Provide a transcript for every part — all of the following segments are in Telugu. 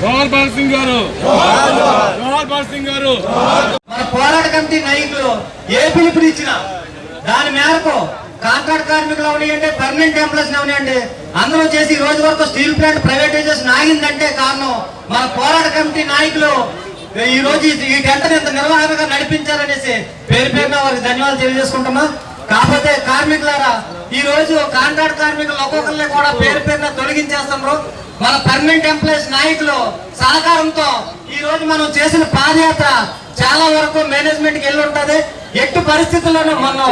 జోహార్ భగత్ సింగ్ గారు, జోహార్ భగత్ సింగ్ గారు. మన పోరాట కమిటీ నాయకులు ఏ పిలుపునిచ్చిన దాని మేరకు కాంట్రాక్ట్ కార్మికులు అవనియండి, పర్మనెంట్ ఎంప్లాయీస్ అవనియండి, అందరూ చేసి ఈ రోజు వరకు స్టీల్ ప్లాంట్ ప్రైవేటైజేషన్ ఆగిందంటే కారణం మన పోరాట కమిటీ నాయకులు ఈ రోజు ఈ గంటను ఇంత నిర్వహణగా నడిపించారనేసి పేరు పేరున వారికి ధన్యవాదాలు తెలియజేసుకుంటున్నాం. కాకపోతే కార్మికులారా, ఈ రోజు కాంట్రాక్ట్ కార్మికులు ఒక్కొక్కరిని కూడా పేరు పేరున తొలగించేస్తున్నారు. మన పర్మనెంట్ ఎంప్లాయీస్ నాయకులు సహకారంతో ఈ రోజు మనం చేసిన పాదయాత్ర చాలా వరకు మేనేజ్మెంట్ కి వెళ్ళి ఉంటది. ఎట్టి పరిస్థితుల్లోనూ మనం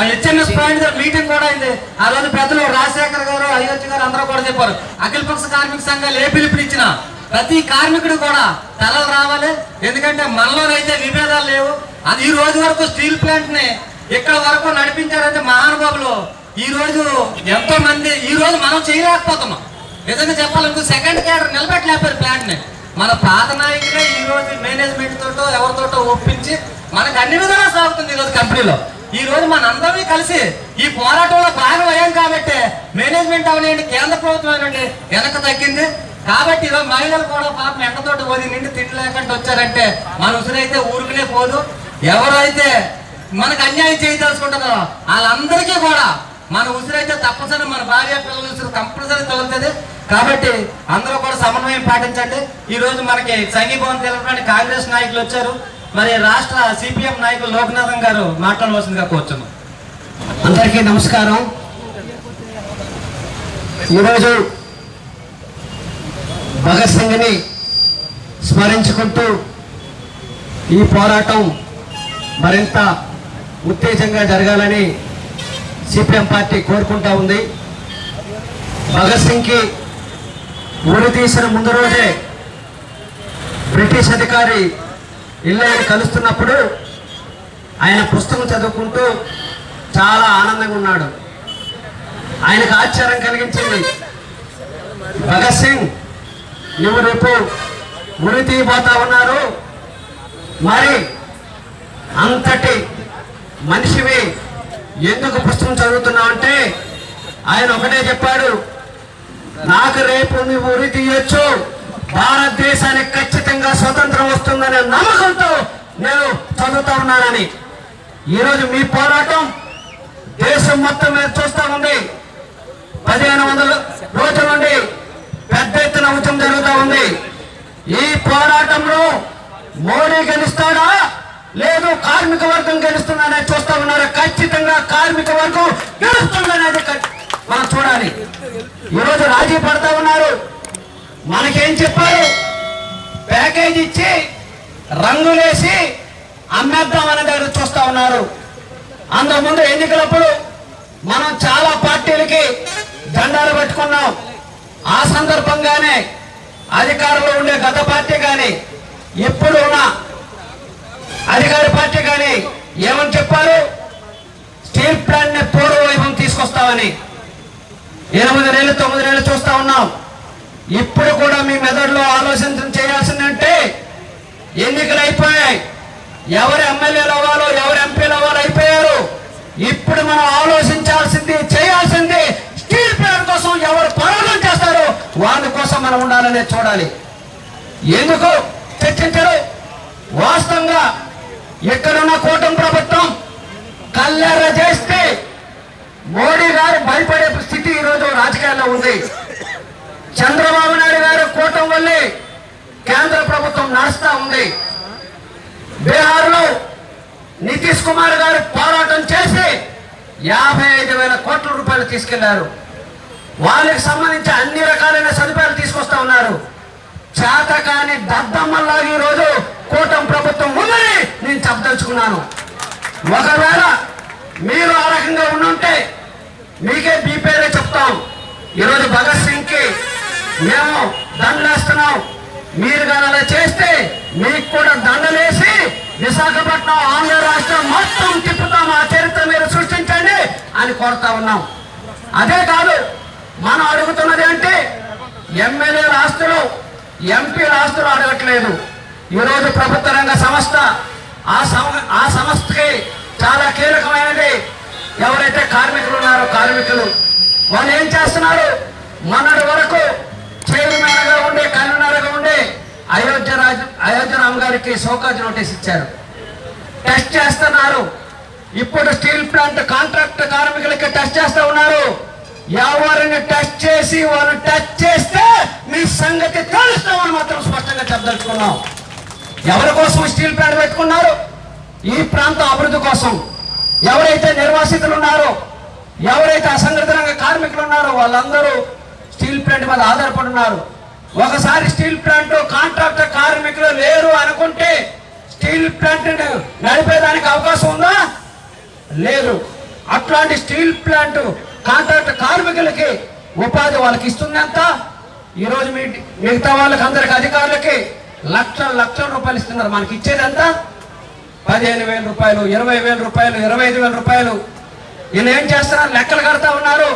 హెచ్ఎంఎస్ పాయింట్ మీటింగ్ కూడా అయింది. ఆ రోజు పెద్దలు రాజశేఖర్ గారు, అయోధ్య గారు అందరూ కూడా చెప్పారు, అఖిలపక్ష కార్మిక సంఘాలు ఏ పిలుపునిచ్చినా ప్రతి కార్మికుడు కూడా తలలు రావాలి. ఎందుకంటే మనలోనైతే విభేదాలు లేవు. అది ఈ రోజు వరకు స్టీల్ ప్లాంట్ ని ఇక్కడ వరకు నడిపించారంటే మహానుభావులు. ఈ రోజు ఎంతో మంది ఈ రోజు మనం చేయలేకపోతున్నాం. నిజంగా చెప్పాలనుకో సెకండ్ క్యాడర్ నిలబెట్టలేపారు ప్లాంట్ ని. మన పాత నాయకులే ఈ రోజు మేనేజ్మెంట్ తోటో ఎవరితోటో ఒప్పించి మనకు అన్ని విధాలా సాగుతుంది. ఈ రోజు కంపెనీలో ఈ రోజు మన అందరినీ కలిసి ఈ పోరాటంలో భాగం అయ్యాం కాబట్టి మేనేజ్మెంట్ అవనండి, కేంద్ర ప్రభుత్వం అవనండి వెనక తగ్గింది. కాబట్టి ఈరోజు మహిళలు కూడా పాపం ఎండతోటి పోది నిండి తిండి లేకుండా వచ్చారంటే మన ఉసురైతే ఊరుకునే పోదు. ఎవరైతే మనకు అన్యాయం చేయదలుచుకుంటారో వాళ్ళందరికీ కూడా మన ఉసిరైతే తప్పనిసరి మన భార్య పిల్లల ఉసురు కంపల్సరీ తగులుతుంది. కాబట్టి అందరూ కూడా సమన్వయం పాటించండి. ఈ రోజు మనకి సంఘీభావం తెలపడానికి కాంగ్రెస్ నాయకులు వచ్చారు. మరి రాష్ట్ర సిపిఎం నాయకులు లోకనాథన్ గారు మాట్లాడవలసిందిగా కోరుతున్నాం. అందరికీ నమస్కారం. ఈరోజు భగత్ సింగ్ ని స్మరించుకుంటూ ఈ పోరాటం మరింత ఉత్తేజంగా జరగాలని సిపిఎం పార్టీ కోరుకుంటా ఉంది. భగత్ సింగ్ కి ఉరి తీసిన ముందు రోజే బ్రిటిష్ అధికారి ఇళ్ళని కలుస్తున్నప్పుడు ఆయన పుస్తకం చదువుకుంటూ చాలా ఆనందంగా ఉన్నాడు. ఆయనకు ఆశ్చర్యం కలిగించింది, భగత్ సింగ్ నువ్వు రేపు ఉరి తీయబోతా ఉన్నారు, మరి అంతటి మనిషివి ఎందుకు పుస్తకం చదువుతున్నావు అంటే ఆయన ఒకటే చెప్పాడు, నాకు రేపు నువ్వు ఉరి తీయొచ్చు, భారతదేశానికి ఖచ్చితంగా స్వతంత్రం వస్తుందనే నమ్మకంతో నేను చదువుతా ఉన్నానని. ఈరోజు మీ పోరాటం దేశం మొత్తం మీద చూస్తూ ఉంది. 1500 రోజుల నుండి పెద్ద ఎత్తున ఉద్యమం జరుగుతూ ఉంది. ఈ పోరాటంలో మోడీ గెలుస్తాడా లేదు కార్మిక వర్గం గెలుస్తుందనే చూస్తా ఉన్నారు. ఖచ్చితంగా కార్మిక వర్గం గెలుస్తుందనేది మనం చూడాలి. ఈరోజు రాజీ పడతా ఉన్నారు. మనకేం చెప్పారు, ప్యాకేజ్ ఇచ్చి రంగులేసి అమ్మేద్దాం అనే దగ్గర చూస్తా ఉన్నారు. అంతకుముందు ఎన్నికలప్పుడు మనం చాలా పార్టీలకి దండాలు పెట్టుకున్నాం. ఆ సందర్భంగానే అధికారంలో ఉండే గత పార్టీ కానీ ఇప్పుడు ఉన్న అధికార పార్టీ కానీ ఏమని చెప్పారు, స్టీల్ ప్లాంట్ ని పూర్వవైభవం తీసుకొస్తామని. 8 నెలలు 9 నెలలు చూస్తా ఉన్నాం. ఇప్పుడు కూడా మీ మెదడులో ఆలోచన చేయాల్సిందంటే ఎన్నికలు అయిపోయాయి, ఎవరు ఎమ్మెల్యేలు అవ్వాలో ఎవరు ఎంపీలు అవ్వాలో అయిపోయారు. ఇప్పుడు మనం ఆలోచించాల్సింది చేయాల్సింది స్టీల్ ప్లాంట్ కోసం ఎవరు పోరాటం చేస్తారో వాళ్ళ కోసం మనం ఉండాలనే చూడాలి. ఎందుకు చర్చించరు? వాస్తవంగా ఎక్కడున్న కూటమి ప్రభుత్వం కల్లెర్ర చేస్తే మోడీ గారు భయపడే స్థితి ఈరోజు రాజకీయాల్లో ఉంది. చంద్రబాబు నాయుడు గారు కూటమి వల్లే కేంద్ర ప్రభుత్వం నడుస్తా ఉంది. బీహార్లో నితీష్ కుమార్ గారు పోరాటం చేసి 55,000 కోట్ల రూపాయలు తీసుకెళ్లారు. వాళ్ళకి సంబంధించి అన్ని రకాలైన సదుపాయాలు తీసుకొస్తా ఉన్నారు. చేతకాని దద్దమ్మల్లాగా ఈరోజు కూటమి ప్రభుత్వం ఉందని నేను చెప్పదలుచుకున్నాను. ఒకవేళ మీరు ఆ రకంగా ఉండుంటే మీకే బీపేరే చెప్తాం. ఈరోజు భగత్ సింగ్ కి మేము దండలేస్తున్నాం, మీరు కానీ అలా చేస్తే మీకు కూడా దండలేసి విశాఖపట్నం ఆంధ్ర రాష్ట్రం మొత్తం తిప్పుతాం, ఆ చరిత్ర మీరు సృష్టించండి అని కోరుతా ఉన్నాం. అదే కాదు, మనం అడుగుతున్నది అంటే ఎమ్మెల్యేల ఆస్తులు ఎంపీల ఆస్తులు అడగట్లేదు. ఈరోజు ప్రభుత్వ రంగ సంస్థ ఆ సంస్థకి చాలా కీలకమైనది. ఎవరైతే కార్మికులు ఉన్నారో కార్మికులు వాళ్ళు ఏం చేస్తున్నారు? మొన్నటి వరకు చైర్మన్గా ఉండే కన్వీనర్గా ఉండే అయోధ్య రామ్ గారికి షోకాజ్ నోటీస్ ఇచ్చారు, టెస్ట్ చేస్తున్నారు. ఇప్పుడు స్టీల్ ప్లాంట్ కాంట్రాక్ట్ కార్మికులకి టెస్ట్ చేస్తా ఉన్నారు. ఎవరిని టెస్ట్ చేసి వాళ్ళు టచ్ చేస్తే మీ సంగతి తెలుస్తామని మాత్రం స్పష్టంగా చెప్పదలుచుకున్నాం. ఎవరి కోసం స్టీల్ ప్లాంట్ పెట్టుకున్నారు? ఈ ప్రాంత అభివృద్ధి కోసం. ఎవరైతే నిర్వాసితులు ఉన్నారో, ఎవరైతే అసంఘటిత రంగ కార్మికులు ఉన్నారో వాళ్ళందరూ స్టీల్ ప్లాంట్ మీద ఆధారపడి ఉన్నారు. ఒకసారి స్టీల్ ప్లాంట్ కాంట్రాక్ట్ కార్మికులు లేరు అనుకుంటే స్టీల్ ప్లాంట్ నడిపేదానికి అవకాశం ఉందా? లేదు. అట్లాంటి స్టీల్ ప్లాంట్ కాంట్రాక్ట్ కార్మికులకి ఉపాధి వాళ్ళకి ఇస్తుంది ఎంత? ఈరోజు మిగతా వాళ్ళకి అందరికి అధికారులకి లక్షల రూపాయలు ఇస్తున్నారు. మనకి ఇచ్చేది ఎంత? 15,000 రూపాయలు, 20,000 రూపాయలు, 25,000 రూపాయలు. వీళ్ళు ఏం చేస్తున్నారు? లెక్కలు కడతా ఉన్నారు.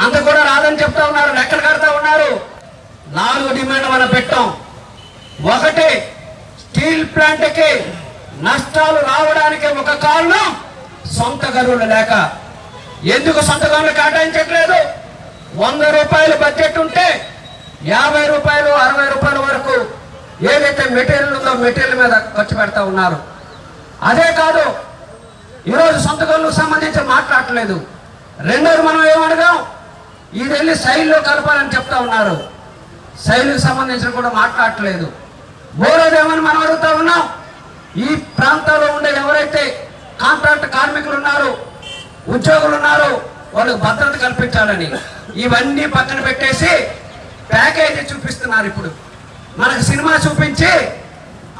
అంత కూడా రాదని చెప్తా ఉన్నారు, లెక్కలు కడతా ఉన్నారు. 4 డిమాండ్ మనం పెట్టాం. ఒకటి, స్టీల్ ప్లాంట్కి నష్టాలు రావడానికి ఒక కారణం సొంత గనులు లేక. ఎందుకు సొంత గనులు కేటాయించట్లేదు? 100 రూపాయలు బడ్జెట్ ఉంటే 50 రూపాయలు, 60 రూపాయల వరకు ఏదైతే మెటీరియల్ ఉందో మెటీరియల్ మీద ఖర్చు పెడతా ఉన్నారు. అదే కాదు, ఈరోజు సొంత గనులకు సంబంధించి మాట్లాడట్లేదు. రెండోది మనం ఏమడగాం? ఇది వెళ్ళి శైలిలో కలపాలని చెప్తా ఉన్నారు. శైలికి సంబంధించిన కూడా మాట్లాడట్లేదు. మూడోదేమని మనం అడుగుతా ఉన్నాం, ఈ ప్రాంతాల్లో ఉండే ఎవరైతే కాంట్రాక్ట్ కార్మికులు ఉన్నారు, ఉద్యోగులు ఉన్నారు, వాళ్ళకి భద్రత కల్పించాలని. ఇవన్నీ పక్కన పెట్టేసి ప్యాకేజీ చూపిస్తున్నారు. ఇప్పుడు మనకు సినిమా చూపించి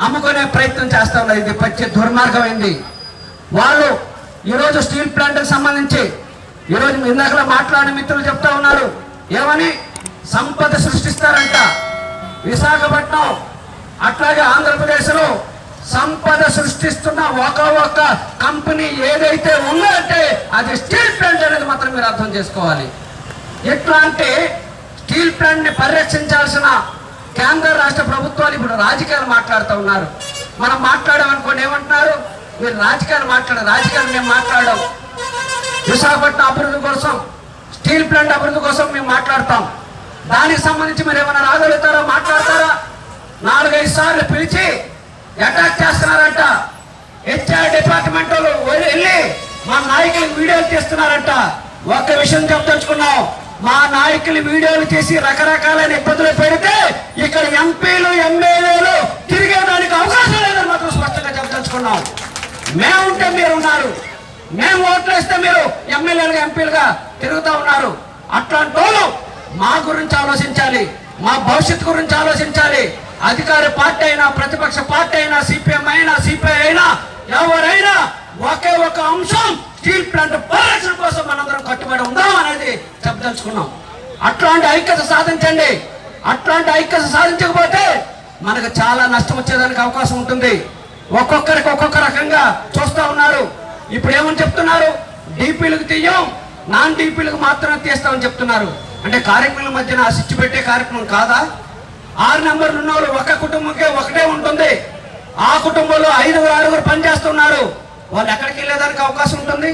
అమ్ముకునే ప్రయత్నం చేస్తా ఉన్నారు. ఇది పచ్చి దుర్మార్గమైంది. వాళ్ళు ఈరోజు స్టీల్ ప్లాంట్కి సంబంధించి ఈరోజు ఇందాకలా మాట్లాడిన మిత్రులు చెప్తా ఉన్నారు, ఏమని సంపద సృష్టిస్తారంట. విశాఖపట్నం అట్లాగే ఆంధ్రప్రదేశ్లో సంపద సృష్టిస్తున్న ఒక్క కంపెనీ ఏదైతే ఉందంటే అది స్టీల్ ప్లాంట్ అనేది మాత్రం మీరు అర్థం చేసుకోవాలి. ఇట్లాంటి స్టీల్ ప్లాంట్ ని పరిరక్షించాల్సిన కేంద్ర రాష్ట్ర ప్రభుత్వాలు ఇప్పుడు రాజకీయాలు మాట్లాడుతూ ఉన్నారు. మనం మాట్లాడామనుకోండి ఏమంటున్నారు? మీరు రాజకీయాలు మేము మాట్లాడాం. విశాఖపట్నం అభివృద్ధి కోసం, స్టీల్ ప్లాంట్ అభివృద్ధి కోసం మేము మాట్లాడతాం. దానికి సంబంధించి మీరు ఏమైనా రాగలుగుతారా? మాట్లాడతారా? 4-5 సార్లు పిలిచి అటాక్ చేస్తున్నారంట. హెచ్ఆర్ డిపార్ట్మెంట్ వెళ్ళి మా నాయకులకు వీడియోలు తీస్తున్నారంట. ఒక్క విషయం చెప్పదలుచుకున్నాం, మా నాయకులు వీడియోలు చేసి రకరకాలైన ఇబ్బందులు పెడితే ఇక్కడ ఎంపీలు ఎమ్మెల్యేలు తిరిగేదానికి అవకాశం లేదని మాత్రం స్పష్టంగా చెప్పదలుచుకున్నాం. మేముంటే మీరు ఉన్నారు, మేము ఓట్లు వేస్తే మీరు ఎమ్మెల్యేలుగా ఎంపీలుగా తిరుగుతూ ఉన్నారు. అట్లాంటి వాళ్ళు మా గురించి ఆలోచించాలి, మా భవిష్యత్తు గురించి ఆలోచించాలి. అధికార పార్టీ అయినా, ప్రతిపక్ష పార్టీ అయినా, సిపిఎం అయినా, సిపిఐ అయినా, ఎవరైనా ఒకే ఒక అంశం స్టీల్ ప్లాంట్ పరిరక్షణ కోసం మనందరం కట్టుబడి ఉందాం అనేది చెప్పదలుచుకున్నాం. అట్లాంటి ఐక్యత సాధించండి. అట్లాంటి ఐక్యత సాధించకపోతే మనకు చాలా నష్టం వచ్చేదానికి అవకాశం ఉంటుంది. ఒక్కొక్కరికి ఒక్కొక్క రకంగా చూస్తా ఉన్నారు. ఇప్పుడు ఏమని చెప్తున్నారు? డీపీలకు తీయం, నాన్ డీపీలకు మాత్రమే తీస్తామని చెప్తున్నారు. అంటే కార్యక్రమం మధ్యన స్విచ్ పెట్టే కార్యక్రమం కాదా? 6 నెంబర్లు ఉన్న వాళ్ళు ఒక కుటుంబంకే ఒకటే ఉంటుంది. ఆ కుటుంబంలో 5-6 పనిచేస్తున్నారు. వాళ్ళు ఎక్కడికి వెళ్ళేదానికి అవకాశం ఉంటుంది?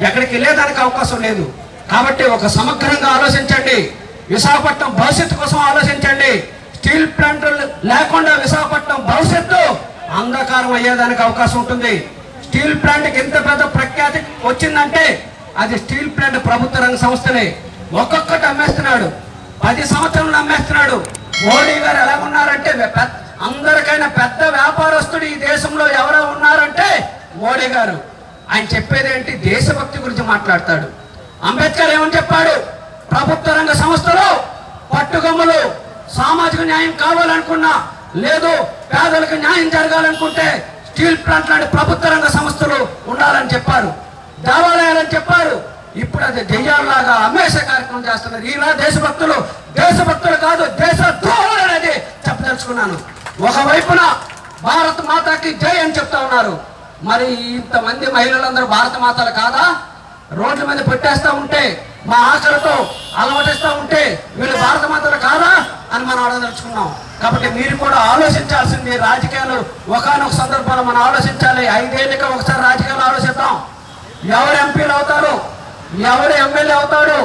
ఎక్కడికి వెళ్ళేదానికి అవకాశం లేదు. కాబట్టి ఒక సమగ్రంగా ఆలోచించండి. విశాఖపట్నం భవిష్యత్తు కోసం ఆలోచించండి. స్టీల్ ప్లాంట్ లేకుండా విశాఖపట్నం భవిష్యత్తు అంధకారం అయ్యేదానికి అవకాశం ఉంటుంది. స్టీల్ ప్లాంట్కి ఎంత పెద్ద ప్రఖ్యాతి వచ్చిందంటే అది స్టీల్ ప్లాంట్ ప్రభుత్వ రంగ సంస్థలే. ఒక్కొక్కటి అమ్మేస్తున్నాడు, 10 సంవత్సరాలు అమ్మేస్తున్నాడు. మోడీ గారు ఎలా ఉన్నారంటే అందరికైనా పెద్ద వ్యాపారస్తుడు ఈ దేశంలో ఎవరో ఉన్నారంటే మోడీ గారు. ఆయన చెప్పేది ఏంటి? దేశభక్తి గురించి మాట్లాడతాడు. అంబేద్కర్ ఏమని చెప్పాడు? ప్రభుత్వ రంగ సంస్థలు పట్టుగమ్ములు, సామాజిక న్యాయం కావాలనుకున్నా, లేదు పేదలకు న్యాయం జరగాలనుకుంటే స్టీల్ ప్లాంట్ లాంటి ప్రభుత్వ రంగ సంస్థలు ఉండాలని చెప్పారు, దేవాలయాలని చెప్పారు. ఇప్పుడు అది దెయ్యాల్లాగా అమ్మేసే కార్యక్రమం చేస్తున్నారు. ఇలా దేశభక్తులు కాదు, దేశ ద్రోహులు అనేది చెప్పదలుచుకున్నాను. ఒకవైపున భారత మాతకి జై అని చెప్తా ఉన్నారు. మరి ఇంతమంది మహిళలందరూ భారత మాతలు కాదా? రోడ్ల మీద పెట్టేస్తా ఉంటే, మా ఆకలితో అలవాటిస్తూ ఉంటే వీళ్ళు భారత మాతలు కాదా అని మనం అడగదలుచుకున్నాం. కాబట్టి మీరు కూడా ఆలోచించాల్సింది. రాజకీయాలు ఒకనొక సందర్భంలో మనం ఆలోచించాలి. 5 ఏళ్ళకి ఒకసారి రాజకీయాలు ఆలోచిద్దాం. ఎవరు ఎంపీలు అవుతారు, ఎవరు ఎమ్మెల్యే అవుతాడు,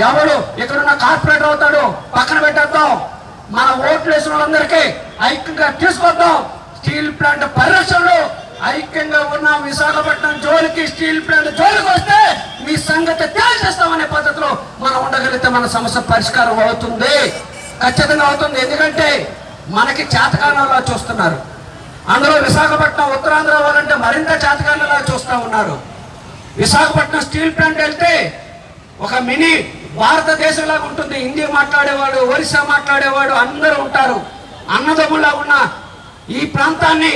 ఎవడు ఇక్కడున్న కార్పొరేటర్ అవుతాడు పక్కన పెట్టేద్దాం. మన ఓట్లు వేసిన వాళ్ళందరికీ ఐక్యంగా తీసుకొద్దాం. స్టీల్ ప్లాంట్ పరిరక్షణలో ఐక్యంగా ఉన్న విశాఖపట్నం జోలికి స్టీల్ ప్లాంట్ జోలికి వస్తే మీ సంగతి తేల్చేస్తామనే పద్ధతిలో మనం ఉండగలిగితే మన సమస్య పరిష్కారం అవుతుంది, ఖచ్చితంగా అవుతుంది. ఎందుకంటే మనకి చేతకాలంలో చూస్తున్నారు. అందులో విశాఖపట్నం ఉత్తరాంధ్ర వాళ్ళంటే మరింత చేతకాలంలా చూస్తూ ఉన్నారు. విశాఖపట్నం స్టీల్ ప్లాంట్ వెళ్తే ఒక మినీ భారతదేశంలాగా ఉంటుంది. హిందీ మాట్లాడేవాడు, ఒరిస్సా మాట్లాడేవాడు అందరూ ఉంటారు. అన్నదమ్ములా ఉన్న ఈ ప్రాంతాన్ని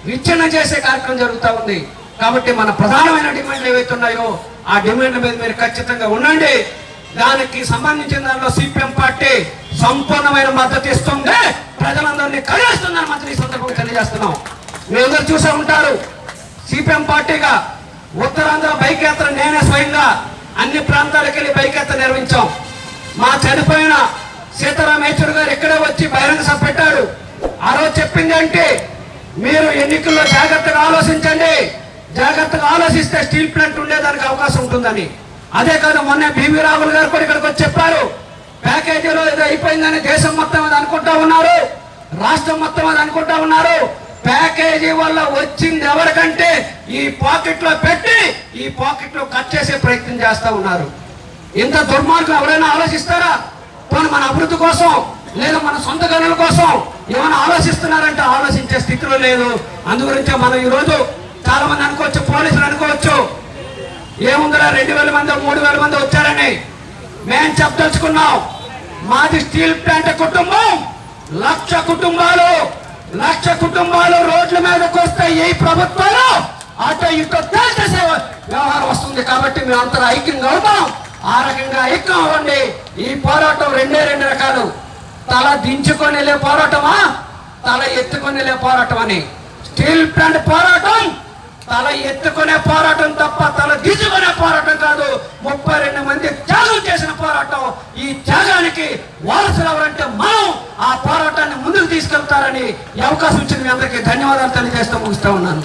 విచ్ఛిన్న చేసే కార్యక్రమం జరుగుతూ ఉంది. కాబట్టి మన ప్రధానమైన డిమాండ్లు ఏవైతే ఉన్నాయో ఆ డిమాండ్ల మీద మీరు ఖచ్చితంగా ఉండండి. దానికి సంబంధించిన దానిలో సిపిఎం పార్టీ సంపూర్ణమైన మద్దతు ఇస్తుంది, ప్రజలందరినీ కలిగిస్తుందని మాత్రం ఈ సందర్భంగా తెలియజేస్తున్నాం. మీరందరూ చూసే ఉంటారు, సిపిఎం పార్టీగా ఉత్తరాంధ్ర బైక్ యాత్ర నేనే స్వయంగా అన్ని ప్రాంతాలకు వెళ్ళి బైక్ యాత్ర నిర్వహించాం. మా చనిపోయిన సీతారాం యేచూరి గారు ఇక్కడే వచ్చి బహిరంగ సభ పెట్టాడు. ఆ రోజు చెప్పింది అంటే మీరు ఎన్నికల్లో జాగ్రత్తగా ఆలోచించండి, జాగ్రత్తగా ఆలోచిస్తే స్టీల్ ప్లాంట్ ఉండేదానికి అవకాశం ఉంటుందని. అదే కాదు, మొన్న బివి రాహుల్ గారు కూడా ఇక్కడికి వచ్చి చెప్పారు, ప్యాకేజీలో ఏదో అయిపోయిందని దేశం మొత్తం అది అనుకుంటా ఉన్నారు, రాష్ట్రం మొత్తం అది అనుకుంటా ఉన్నారు. ప్యాకేజీ వల్ల వచ్చింది ఎవరికంటే ఈ పాకెట్ లో పెట్టి ఈ పాకెట్ లో కట్ చేసే ప్రయత్నం చేస్తా ఉన్నారు. ఇంత దుర్మార్గం ఎవరైనా ఆలోచిస్తారా? పోనీ మన అభివృద్ధి కోసం లేదా మన సొంత గనుల కోసం ఏమైనా ఆలోచిస్తున్నారంటే ఆలోచించే స్థితిలో లేదు. అందుగురించే మనం ఈరోజు చాలా మంది అనుకోవచ్చు, పోలీసులు అనుకోవచ్చు, ఏముందిరా 2000 మంది 3000 మంది వచ్చారని. మేము చెప్పదలుచుకున్నాం, మాది స్టీల్ ప్లాంట్ కుటుంబం, 1,00,000 కుటుంబాలు రోడ్ల మీదకి వస్తే ఈ ప్రభుత్వాలు అటు ఇటు తేల్చేసే వ్యవహారం వస్తుంది. కాబట్టి మేము అంతా ఐక్యంగా అవుతాం. ఆ రకంగా ఐక్యం అవ్వండి. ఈ పోరాటం రెండే రకాలు, తల దించుకొని వెళ్ళే పోరాటమా, తల ఎత్తుకొని వెళ్ళే పోరాటం అని. స్టీల్ ప్లాంట్ పోరాటం తల ఎత్తుకునే పోరాటం తప్ప తల దించుకునే పోరాటం కాదు. 32 మంది త్యాగం చేసిన పోరాటం. ఈ త్యాగానికి వారసులు ఎవరంటే మనం ఆ పోరాటాన్ని ముందుకు తీసుకెళ్తారని ఈ అవకాశం ఇచ్చిన మీ అందరికీ ధన్యవాదాలు తెలియజేస్తూ ముగిస్తూ ఉన్నాను.